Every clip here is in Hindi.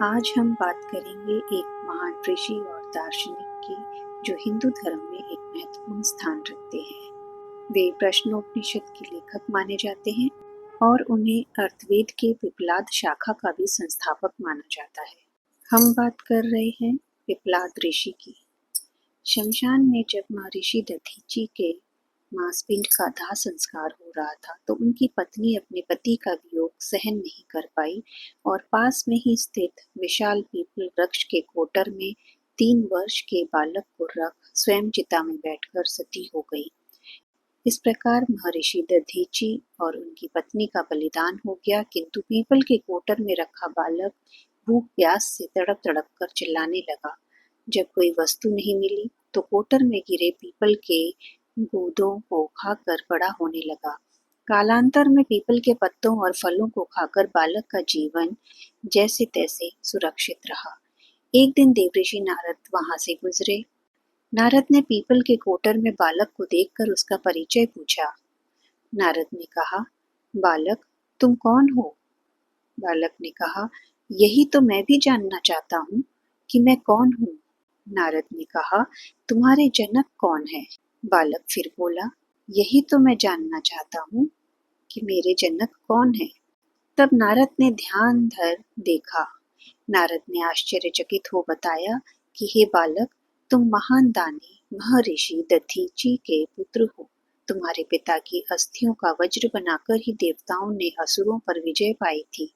आज हम बात करेंगे एक महान ऋषि और दार्शनिक की जो हिंदू धर्म में एक महत्वपूर्ण स्थान रखते हैं। वे प्रश्नोपनिषद के लेखक माने जाते हैं और उन्हें अर्थवेद के पिप्पलाद शाखा का भी संस्थापक माना जाता है। हम बात कर रहे हैं पिप्पलाद ऋषि की। शमशान में जब महर्षि दधीची के मांसपिंड का दाह संस्कार हो रहा था तो उनकी पत्नी अपने पति का वियोग सहन नहीं कर पाई और पास में ही स्थित विशाल पीपल वृक्ष के कोटर में 3 वर्ष के बालक को रख स्वयं चिता में बैठकर सती हो गई। इस प्रकार महर्षि दधीची और उनकी पत्नी का बलिदान हो गया, किंतु पीपल के कोटर में रखा बालक भूख प्यास से तड़प तड़प कर चिल्लाने लगा। जब कोई वस्तु नहीं मिली तो कोटर में गिरे पीपल के गूदों को खाकर बड़ा होने लगा। कालांतर में पीपल के पत्तों और फलों को खाकर बालक का जीवन जैसे तैसे सुरक्षित रहा। एक दिन देवऋषि नारद वहां से गुजरे। नारद ने पीपल के कोटर में बालक को देखकर उसका परिचय पूछा। नारद ने कहा, बालक तुम कौन हो? बालक ने कहा, यही तो मैं भी जानना चाहता हूँ कि मैं कौन हूँ। नारद ने कहा, तुम्हारे जनक कौन है? बालक फिर बोला, यही तो मैं जानना चाहता हूँ कि मेरे जनक कौन है। तब नारद ने ध्यान धर देखा। नारद ने आश्चर्यचकित हो बताया कि हे बालक, तुम महान दानी महर्षि दधीची के पुत्र हो। तुम्हारे पिता की अस्थियों का वज्र बनाकर ही देवताओं ने असुरों पर विजय पाई थी।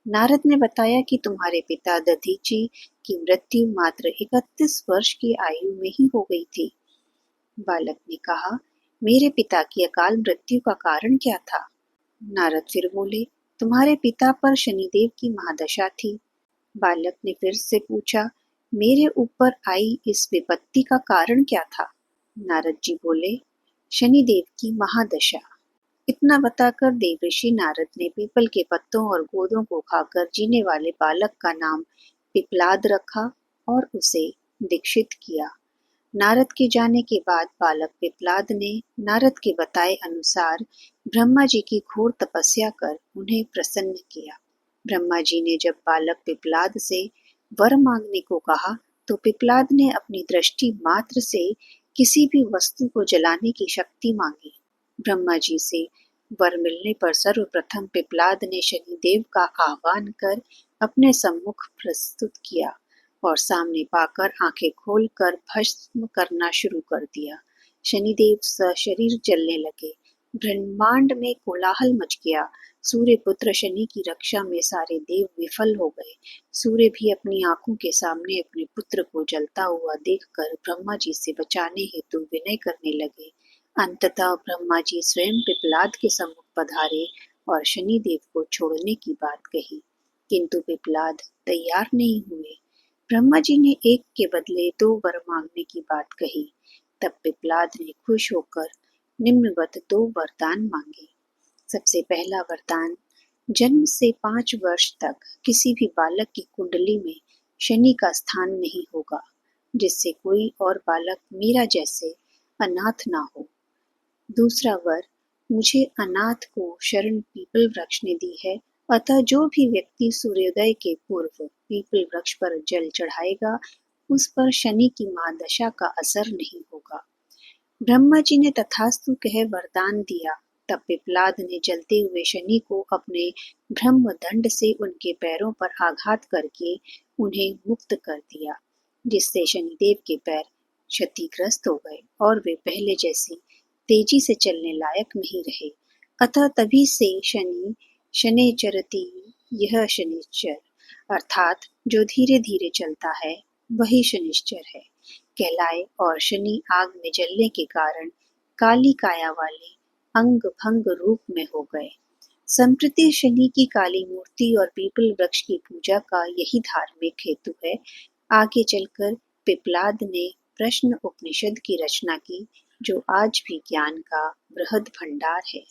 नारद ने बताया कि तुम्हारे पिता दधीची की मृत्यु मात्र 31 वर्ष की आयु में ही हो गई थी। बालक ने कहा, मेरे पिता की अकाल मृत्यु का कारण क्या था? नारद फिर बोले, तुम्हारे पिता पर शनिदेव की महादशा थी। बालक ने फिर से पूछा, मेरे ऊपर आई इस विपत्ति का कारण क्या था? नारद जी बोले, शनिदेव की महादशा। इतना बताकर देवऋषि नारद ने पीपल के पत्तों और गोदों को खाकर जीने वाले बालक का नाम पिप्पलाद रखा और उसे दीक्षित किया। नारद के जाने के बाद बालक पिप्पलाद ने नारद के बताए अनुसार ब्रह्मा जी की घोर तपस्या कर उन्हें प्रसन्न किया। ब्रह्मा जी ने जब बालक पिप्पलाद से वर मांगने को कहा तो पिप्पलाद ने अपनी दृष्टि मात्र से किसी भी वस्तु को जलाने की शक्ति मांगी। ब्रह्मा जी से वर मिलने पर सर्वप्रथम पिप्पलाद ने शनिदेव का आह्वान कर अपने सम्मुख प्रस्तुत किया और सामने पाकर आंखें खोलकर भस्म करना शुरू कर दिया। शनिदेव सशरीर जलने लगे। ब्रह्मांड में कोलाहल मच गया। सूर्य पुत्र शनि की रक्षा में सारे देव विफल हो गए। सूर्य भी अपनी आंखों के सामने अपने पुत्र को जलता हुआ देखकर ब्रह्मा जी से बचाने हेतु विनय करने लगे। अंततः ब्रह्मा जी स्वयं पिप्पलाद के सम्मुख पधारे और शनिदेव को छोड़ने की बात कही, किंतु पिप्पलाद तैयार नहीं हुए। ब्रह्मा जी ने एक के बदले 2 वर मांगने की बात कही। तब पिप्पलाद ने खुश होकर निम्नवत 2 वरदान मांगे। सबसे पहला वरदान, जन्म से 5 वर्ष तक किसी भी बालक की कुंडली में शनि का स्थान नहीं होगा, जिससे कोई और बालक मेरा जैसे अनाथ ना हो। दूसरा वर, मुझे अनाथ को शरण पीपल वृक्ष ने दी है, अतः जो भी व्यक्ति सूर्योदय के पूर्व पीपल वृक्ष पर जल चढ़ाएगा उस पर शनि की महादशा का असर नहीं होगा। ब्रह्मा जी ने तथास्तु कह वरदान दिया। तब पिप्पलाद ने जलते हुए शनि को अपने ब्रह्म दंड से उनके पैरों पर आघात करके उन्हें मुक्त कर दिया, जिससे शनिदेव के पैर क्षतिग्रस्त हो गए और वे पहले जैसी तेजी से चलने लायक नहीं रहे। अतः तभी से शनि शनैश्चरति यह शनिश्चर, अर्थात जो धीरे धीरे चलता है वही शनिश्चर है कहलाए और शनि आग में जलने के कारण काली काया वाले अंग भंग रूप में हो गए। संप्रति शनि की काली मूर्ति और पीपल वृक्ष की पूजा का यही धार्मिक हेतु है। आगे चलकर पिप्पलाद ने प्रश्न उपनिषद की रचना की, जो आज भी ज्ञान का बृहद भंडार है।